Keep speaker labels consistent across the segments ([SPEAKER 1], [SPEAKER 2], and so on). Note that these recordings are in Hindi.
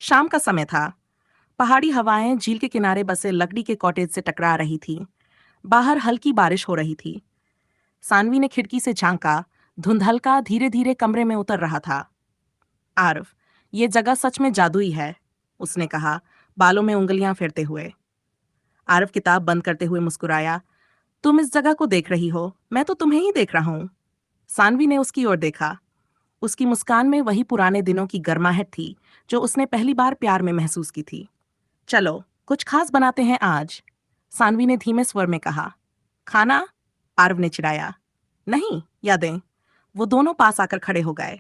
[SPEAKER 1] शाम का समय था। पहाड़ी हवाएं झील के किनारे बसे लकड़ी के कॉटेज से टकरा रही थी। बाहर हल्की बारिश हो रही थी। सानवी ने खिड़की से झांका। धुंधलका धीरे धीरे कमरे में उतर रहा था। आरव, ये जगह सच में जादुई है, उसने कहा, बालों में उंगलियां फेरते हुए। आरव किताब बंद करते हुए मुस्कुराया। तुम इस जगह को देख रही हो, मैं तो तुम्हें ही देख रहा हूं। सानवी ने उसकी ओर देखा। उसकी मुस्कान में वही पुराने दिनों की गर्माहट थी जो उसने पहली बार प्यार में महसूस की थी। चलो, कुछ खास बनाते हैं आज, सानवी ने धीमे स्वर में कहा। खाना? आरव ने चिढ़ाया। नहीं, यादें। वो दोनों पास आकर खड़े हो गए।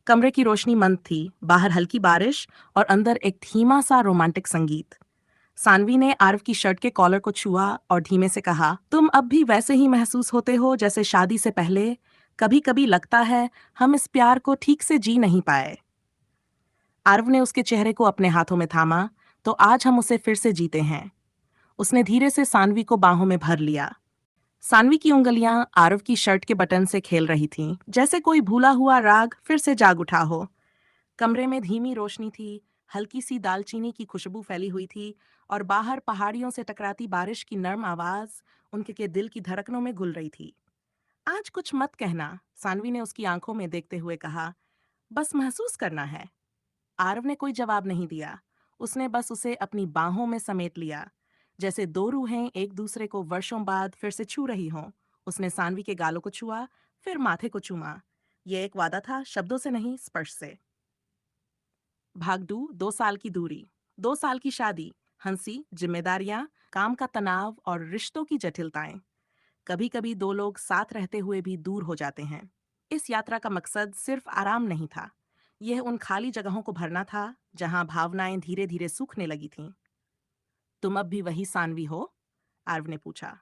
[SPEAKER 1] कमरे की रोशनी मंद थी, बाहर हल्की बारिश और अंदर एक धीमा सा रोमांटिक संगीत। सानवी ने आरव की शर्ट के कॉलर को छुआ और धीमे से कहा, तुम अब भी वैसे ही महसूस होते हो जैसे शादी से पहले। कभी कभी लगता है हम इस प्यार को ठीक से जी नहीं पाए। आरव ने उसके चेहरे को अपने हाथों में थामा। तो आज हम उसे फिर से जीते हैं। उसने धीरे से सानवी को बाहों में भर लिया। सानवी की उंगलियां आरव की शर्ट के बटन से खेल रही थीं, जैसे कोई भूला हुआ राग फिर से जाग उठा हो। कमरे में धीमी रोशनी थी, हल्की सी दालचीनी की खुशबू फैली हुई थी और बाहर पहाड़ियों से टकराती बारिश की नर्म आवाज उनके के दिल की धड़कनों में घुल रही थी। आज कुछ मत कहना, सानवी ने उसकी आंखों में देखते हुए कहा, बस महसूस करना है। आरव ने कोई जवाब नहीं दिया। उसने बस उसे अपनी बाहों में समेट लिया, जैसे दो रूहें एक दूसरे को वर्षों बाद फिर से छू रही हों। उसने सानवी के गालों को छुआ, फिर माथे को चूमा। यह एक वादा था, शब्दों से नहीं, स्पर्श से। भागडू, 2 साल की दूरी, 2 साल की शादी, हंसी, जिम्मेदारियां, काम का तनाव और रिश्तों की जटिलताएं। कभी कभी दो लोग साथ रहते हुए भी दूर हो जाते हैं। इस यात्रा का मकसद सिर्फ आराम नहीं था। यह उन खाली जगहों को भरना था जहां भावनाएं धीरे धीरे सूखने लगी थीं। तुम अब भी वही सानवी हो? आरव ने पूछा।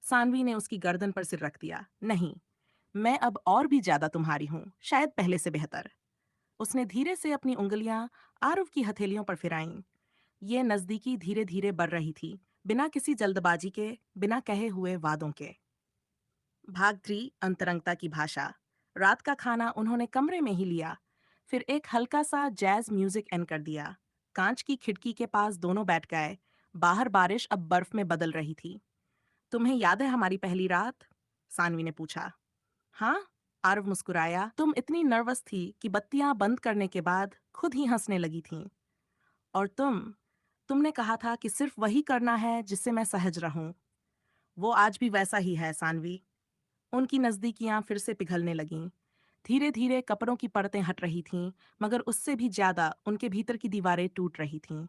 [SPEAKER 1] सानवी ने उसकी गर्दन पर सिर रख दिया। नहीं, मैं अब और भी ज्यादा तुम्हारी हूं, शायद पहले से बेहतर। उसने धीरे से अपनी उंगलियां आरव की हथेलियों पर फिराईं। ये नजदीकी धीरे धीरे बढ़ रही थी, बिना किसी जल्दबाजी के, बिना कहे हुए वादों के। भाग 3, अंतरंगता की भाषा। रात का खाना उन्होंने कमरे में ही लिया। फिर एक हल्का सा जैज म्यूजिक एन कर दिया। कांच की खिड़की के पास दोनों बैठ गए। बाहर बारिश अब बर्फ में बदल रही थी। तुम्हें याद है हमारी पहली रात? सानवी ने पूछा। हाँ, आरव मुस्कुराया। तुम इतनी नर्वस थी कि बत्तियां बंद करने के बाद खुद ही हंसने लगी थीं। और तुमने कहा था कि सिर्फ वही करना है जिससे मैं सहज रहूं। वो आज भी वैसा ही है, सानवी। उनकी नजदीकियां फिर से पिघलने लगीं। धीरे धीरे कपड़ों की परतें हट रही थीं, मगर उससे भी ज्यादा उनके भीतर की दीवारें टूट रही थीं।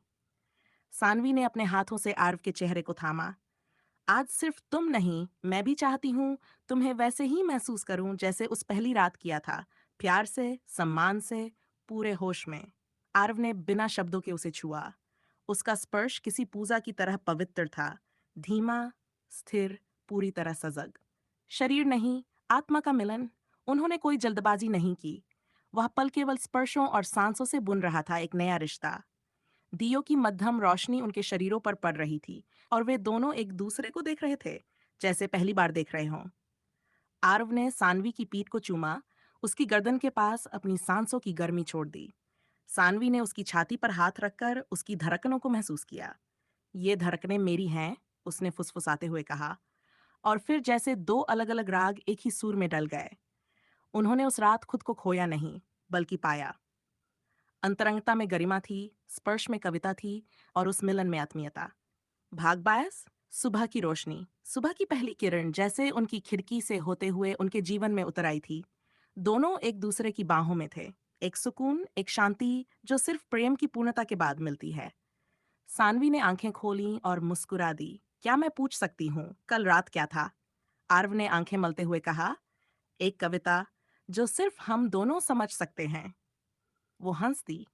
[SPEAKER 1] सानवी ने अपने हाथों से आरव के चेहरे को थामा। आज सिर्फ तुम नहीं, मैं भी चाहती हूँ तुम्हें वैसे ही महसूस करूं जैसे उस पहली रात किया था, प्यार से, सम्मान से, पूरे होश में। आरव ने बिना शब्दों के उसे छुआ। उसका स्पर्श किसी पूजा की तरह पवित्र था, धीमा, स्थिर, पूरी तरह सजग। शरीर नहीं, आत्मा का मिलन। उन्होंने कोई जल्दबाजी नहीं की। वह पल केवल स्पर्शों और सांसों से बुन रहा था एक नया रिश्ता। दियों की मध्यम रोशनी उनके शरीरों पर पड़ रही थी और वे दोनों एक दूसरे को देख रहे थे, जैसे पहली बार देख रहे हों। आरव ने सानवी की पीठ को चूमा, उसकी गर्दन के पास अपनी सांसों की गर्मी छोड़ दी। सानवी ने उसकी छाती पर हाथ रखकर उसकी धड़कनों को महसूस किया। ये धड़कनें मेरी हैं, उसने फुसफुसाते हुए कहा। और फिर जैसे दो अलग अलग राग एक ही सुर में डल गए। उन्होंने उस रात खुद को खोया नहीं, बल्कि पाया। अंतरंगता में गरिमा थी, स्पर्श में कविता थी और उस मिलन में आत्मीयता। भाग 22, सुबह की रोशनी। सुबह की पहली किरण जैसे उनकी खिड़की से होते हुए उनके जीवन में उतर आई थी। दोनों एक दूसरे की बाहों में थे। एक सुकून, एक शांति जो सिर्फ प्रेम की पूर्णता के बाद मिलती है। सानवी ने आंखें खोलीं और मुस्कुरा दी। क्या मैं पूछ सकती हूँ, कल रात क्या था? आरव ने आंखें मलते हुए कहा। एक कविता जो सिर्फ हम दोनों समझ सकते हैं। वो हंस दी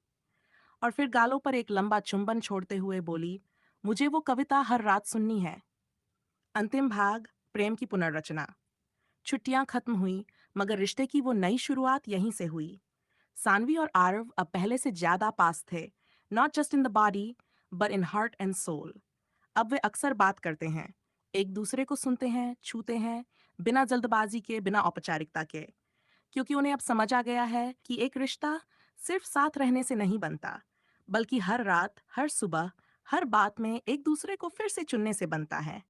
[SPEAKER 1] और फिर गालों पर एक लंबा चुंबन छोड़ते हुए बोली, मुझे वो कविता हर रात सुननी है। अंतिम भाग, प्रेम की पुनर्रचना। छुट्टियां खत्म हुई, मगर रिश्ते की वो नई शुरुआत यहीं से हुई। सानवी और आरव अब पहले से ज्यादा पास थे, not just in the body but in heart and soul. अब वे अक्सर बात करते हैं, एक दूसरे को सुनते हैं, छूते हैं, बिना जल्दबाजी के, बिना औपचारिकता के। क्योंकि उन्हें अब समझ आ गया है कि एक रिश्ता सिर्फ साथ रहने से नहीं बनता, बल्कि हर रात, हर सुबह, हर बात में एक दूसरे को फिर से चुनने से बनता है।